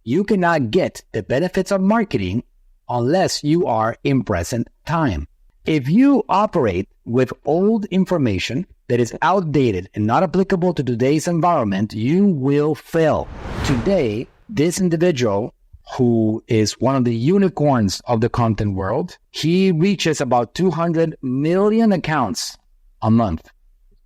You cannot get the benefits of marketing unless you are in present time. If you operate with old information that is outdated and not applicable to today's environment, you will fail. Today, this individual, who is one of the unicorns of the content world, he reaches about 200 million accounts a month.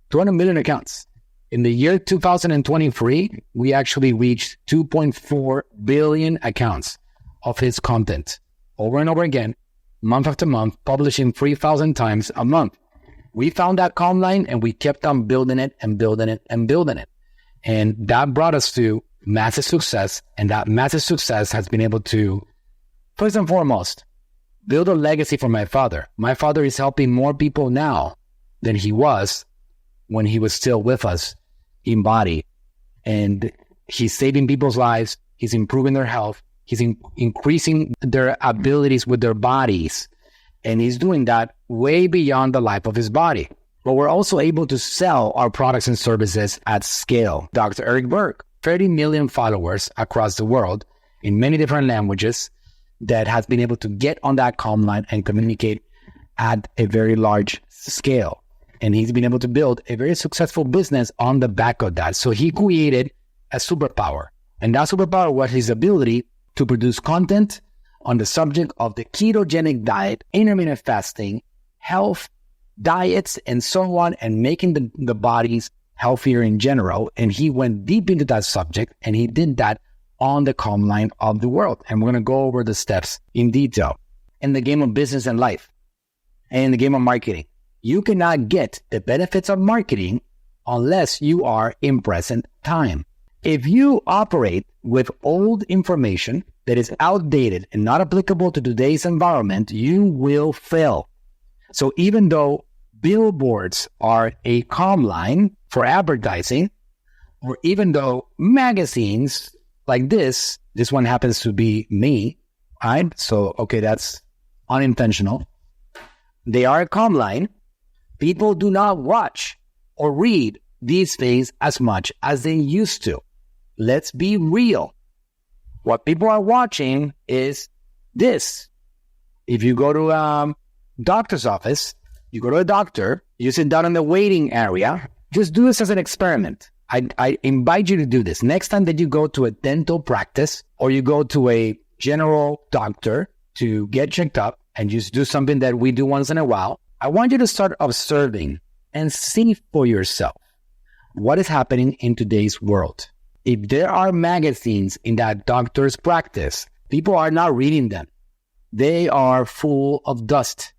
200 million accounts. In the year 2023, we actually reached 2.4 billion accounts of his content over and over again, month after month, publishing 3,000 times a month. We found that comm line and we kept on building it and building it and building it. And that brought us to massive success. And that massive success has been able to, first and foremost, build a legacy for my father. My father is helping more people now than he was when he was still with us in body. And he's saving people's lives. He's improving their health. He's increasing their abilities with their bodies. And he's doing that way beyond the life of his body. But we're also able to sell our products and services at scale. Dr. Eric Berg, 30 million followers across the world in many different languages, that has been able to get on that comm line and communicate at a very large scale. And he's been able to build a very successful business on the back of that. So he created a superpower. And that superpower was his ability to produce content on the subject of the ketogenic diet, intermittent fasting, health, diets, and so on, and making the bodies healthier in general. And he went deep into that subject, and he did that on the comm line of the world. And we're going to go over the steps in detail. In the game of business and life, and in the game of marketing, you cannot get the benefits of marketing unless you are in present time. If you operate with old information that is outdated and not applicable to today's environment, you will fail. So even though billboards are a comm line for advertising, or even though magazines like this one happens to be me, right? So, okay, that's unintentional. They are a comm line. People do not watch or read these things as much as they used to. Let's be real. What people are watching is this. If you go to a doctor's office, you go to a doctor, you sit down in the waiting area, just do this as an experiment. I invite you to do this. Next time that you go to a dental practice or you go to a general doctor to get checked up and just do something that we do once in a while, I want you to start observing and see for yourself what is happening in today's world. If there are magazines in that doctor's practice, people are not reading them. They are full of dust.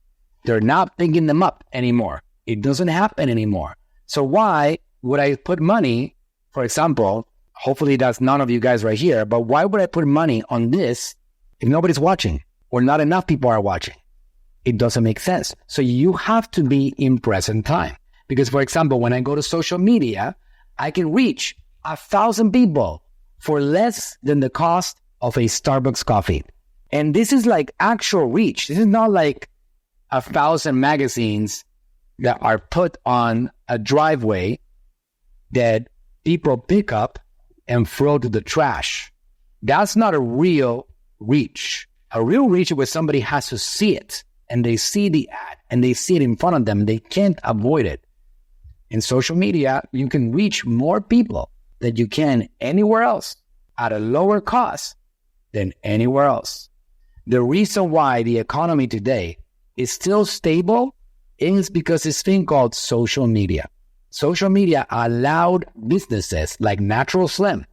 They're not picking them up anymore. It doesn't happen anymore. So why would I put money, for example, hopefully that's none of you guys right here, but why would I put money on this if nobody's watching or not enough people are watching? It doesn't make sense. So you have to be in present time. Because, for example, when I go to social media, I can reach 1,000 people for less than the cost of a Starbucks coffee. And this is like actual reach. This is not like 1,000 magazines that are put on a driveway that people pick up and throw to the trash. That's not a real reach. A real reach is where somebody has to see it, and they see the ad, and they see it in front of them. They can't avoid it. In social media, you can reach more people than you can anywhere else at a lower cost than anywhere else. The reason why the economy today is still stable is because this thing called social media. Social media allowed businesses like Natural Slim,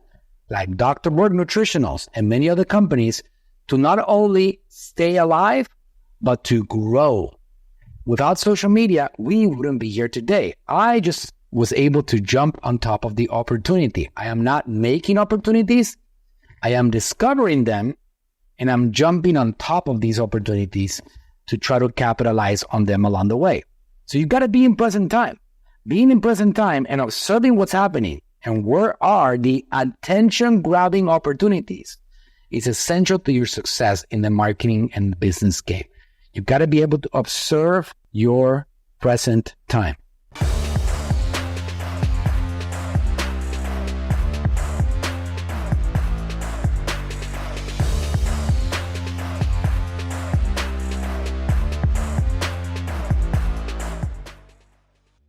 like Dr. Berg Nutritionals, and many other companies to not only stay alive, but to grow. Without social media, we wouldn't be here today. I just was able to jump on top of the opportunity. I am not making opportunities. I am discovering them, and I'm jumping on top of these opportunities to try to capitalize on them along the way. So you got to be in present time. Being in present time and observing what's happening and where are the attention-grabbing opportunities is essential to your success in the marketing and business game. You've got to be able to observe your present time.